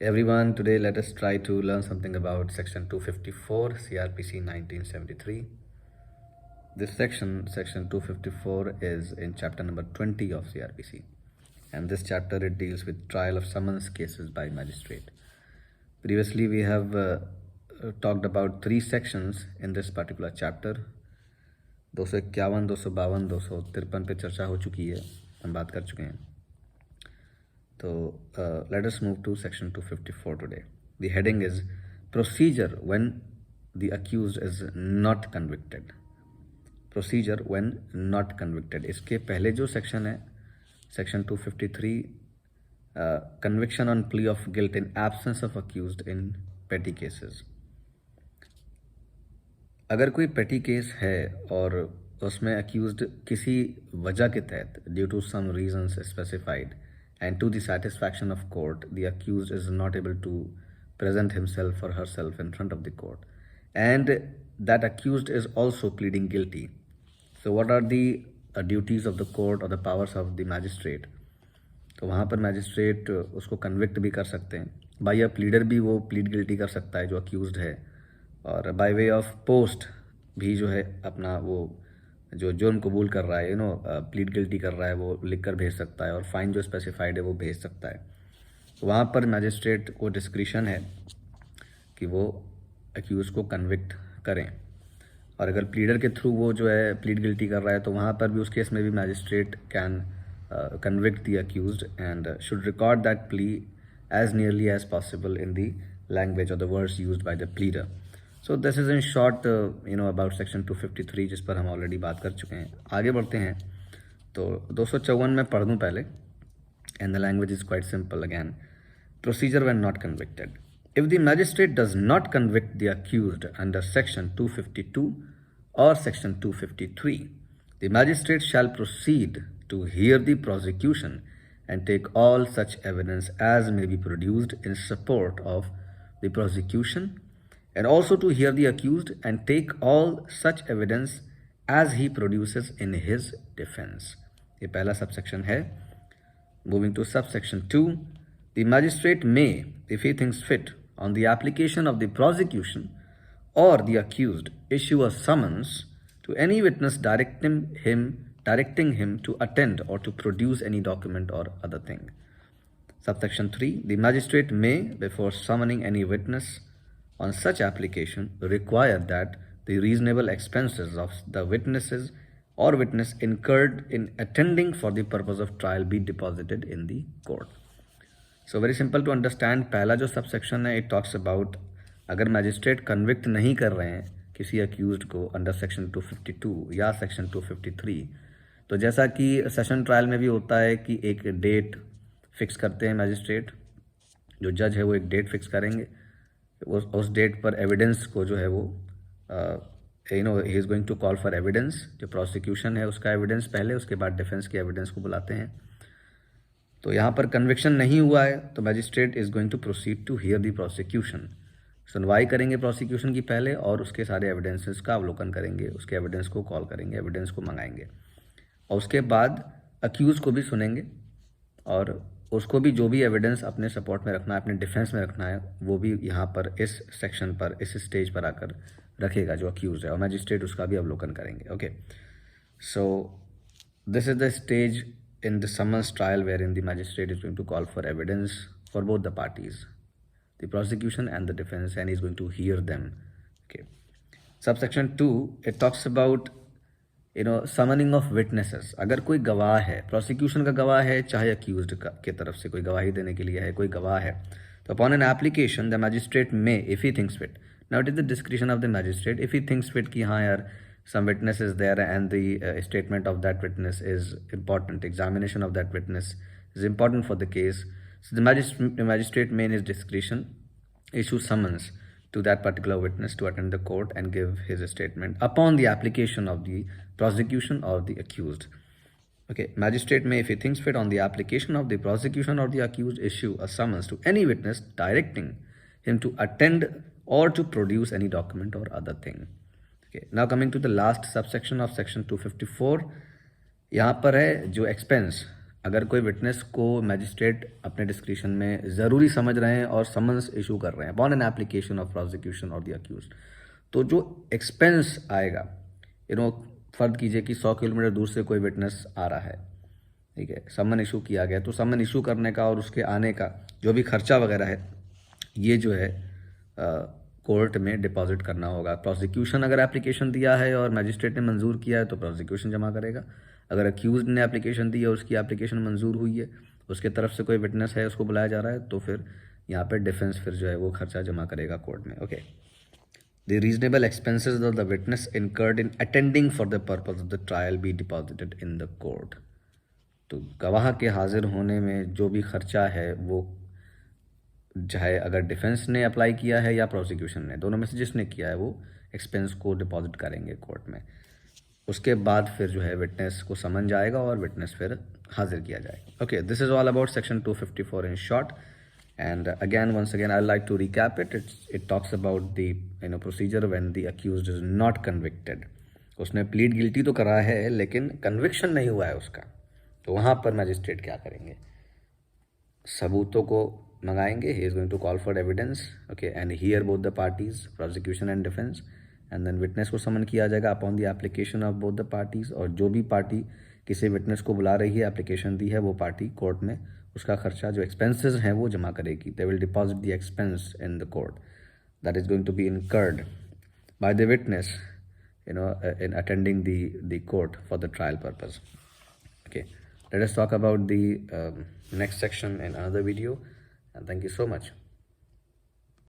Everyone, today let us try to learn something about section 254 CRPC 1973. This section 254 is in chapter number 20 of CRPC, and this chapter it deals with trial of summons cases by magistrate. Previously we have talked about three sections in this particular chapter. 251, 252, 253 पे चर्चा हो चुकी है, हम बात कर चुके हैं. So let us move to section 254 today. The heading is procedure when the accused is not convicted. Procedure when not convicted. इसके पहले जो सेक्शन है section 253, conviction on plea of guilt in absence of accused in petty cases. अगर कोई पेटी case है और उसमें अक्यूज्ड किसी वजह के तहत due to some reasons specified and to the satisfaction of court, the accused is not able to present himself or herself in front of the court, and that accused is also pleading guilty. So what are the duties of the court or the powers of the magistrate? तो वहाँ पर magistrate उसको convict भी कर सकते हैं. Bye अ pleader भी वो प्लीड गिल्टी कर सकता है जो अक्यूज्ड है, और बाय वे ऑफ पोस्ट भी जो है अपना वो जो जुर्म कबूल कर रहा है प्लीड गिल्टी कर रहा है वो लिख कर भेज सकता है, और फाइन जो स्पेसिफाइड है वो भेज सकता है. तो वहाँ पर मैजिस्ट्रेट को डिस्क्रिशन है कि वो अक्यूज़ को कन्विक्ट करें. और अगर प्लीडर के थ्रू वो जो है प्लीड गिल्टी कर रहा है तो वहाँ पर भी उस केस में भी magistrate can convict the accused and should record that plea as nearly as possible in the language or the words used by the pleader. So this is in short about section 253 जिस पर हम already बात कर चुके हैं. आगे बढ़ते हैं. तो 254 में पढ़ दूँ पहले, and the language is quite simple again. Procedure when not convicted. If the magistrate does not convict the accused under section 252 or section 253, the magistrate shall proceed to hear the prosecution and take all such evidence as may be produced in support of the prosecution, and also to hear the accused and take all such evidence as he produces in his defense. ये पहला subsection है. Moving to subsection 2, the magistrate may, if he thinks fit, on the application of the prosecution or the accused, issue a summons to any witness directing him to attend or to produce any document or other thing. Subsection 3, the magistrate may, before summoning any witness on such application, require that the reasonable expenses of the witnesses or witness incurred in attending for the purpose of trial be deposited in the court. So very simple to understand. पहला जो subsection है it talks about अगर magistrate convict नहीं कर रहे हैं किसी accused को under section 252 या section 253, तो जैसा कि सेशन ट्रायल में भी होता है कि एक डेट फिक्स करते हैं मैजिस्ट्रेट, जो जज है वो एक डेट फिक्स करेंगे. उस डेट पर एविडेंस को जो है वो ही is going to call for evidence. जो प्रोसिक्यूशन है उसका एविडेंस पहले, उसके बाद डिफेंस के एविडेंस को बुलाते हैं. तो यहाँ पर कन्विक्शन नहीं हुआ है तो magistrate is going to proceed to hear the prosecution. सुनवाई करेंगे प्रोसिक्यूशन की पहले और उसके सारे एविडेंसेस का अवलोकन करेंगे, उसके एविडेंस को कॉल करेंगे, एविडेंस को मंगाएंगे, और उसके बाद अक्यूज़ को भी सुनेंगे और उसको भी जो भी एविडेंस अपने सपोर्ट में रखना है, अपने डिफेंस में रखना है, वो भी यहाँ पर इस सेक्शन पर, इस स्टेज पर आकर रखेगा जो अक्यूज़ है, और मैजिस्ट्रेट उसका भी अवलोकन करेंगे. Okay, so this is the stage in the summons trial where in the magistrate is going to call for evidence for both the parties, the prosecution and the defence, and is going to hear them. Okay, subsection 2 it talks about summoning of witnesses. अगर कोई गवाह है, prosecution का गवाह है चाहे accused की तरफ से कोई गवाही देने के लिए है, कोई गवाह है, तो upon an application the magistrate में, if he thinks fit, now it is the discretion of the magistrate, if he thinks fit कि हाँ यार some witness is there and the statement of that witness is important, examination of that witness is important for the case, so the magistrate may in his discretion issue summons to that particular witness to attend the court and give his statement upon the application of the prosecution or the accused. Okay, magistrate may, if he thinks fit, on the application of the prosecution or the accused, issue a summons to any witness directing him to attend or to produce any document or other thing. Okay, now coming to the last subsection of section 254, यहाँ पर है जो expense अगर कोई witness को magistrate अपने discretion में ज़रूरी समझ रहे हैं और समन्स इशू कर रहे हैं upon an application of prosecution और द अक्यूज, तो जो एक्सपेंस आएगा, फर्ज कीजिए कि 100 किलोमीटर दूर से कोई विटनेस आ रहा है, ठीक है, समन इशू किया गया, तो समन इशू करने का और उसके आने का जो भी खर्चा वगैरह है, ये जो है कोर्ट में डिपॉजिट करना होगा। प्रोसिक्यूशन अगर एप्लीकेशन दिया है और मैजिस्ट्रेट ने मंजूर किया है तो प्रोसिक्यूशन जमा करेगा। अगर अक्यूज ने एप्लीकेशन दी है, उसकी एप्लीकेशन मंजूर हुई है, उसके तरफ से कोई विटनेस है, उसको बुलाया जा रहा है, तो फिर यहाँ पे डिफेंस फिर जो है वो खर्चा जमा करेगा कोर्ट में। Okay, the reasonable expenses of the witness incurred in attending for the purpose of the trial be deposited in the court. तो गवाह के हाजिर होने में जो भी खर्चा है वो चाहे अगर डिफेंस ने अप्लाई किया है या प्रोसिक्यूशन ने, दोनों में से जिसने किया है वो एक्सपेंस को डिपॉजिट करेंगे कोर्ट में। उसके बाद फिर जो है विटनेस को समन जाएगा और विटनेस फिर हाजिर किया जाएगा। Okay, this is all about section 254 in short. And again once again I like to recap it. It talks about the procedure when the accused is not convicted. उसने प्लीड गिल्टी तो करा है लेकिन conviction नहीं हुआ है उसका, तो वहाँ पर मैजिस्ट्रेट क्या करेंगे, सबूतों को मंगाएंगे। He is going to call for evidence, okay, and here both the parties, prosecution and defence, and then witness को समन किया जाएगा upon the application of both the parties. और जो भी पार्टी किसी विटनेस को बुला रही है, एप्लीकेशन दी है, वो पार्टी कोर्ट में उसका खर्चा जो एक्सपेंसेस हैं वो जमा करेगी। They will deposit the expense in the court that is going to be incurred by the witness in attending the court for the trial purpose. Okay, let us talk about the next section in another video, and thank you so much.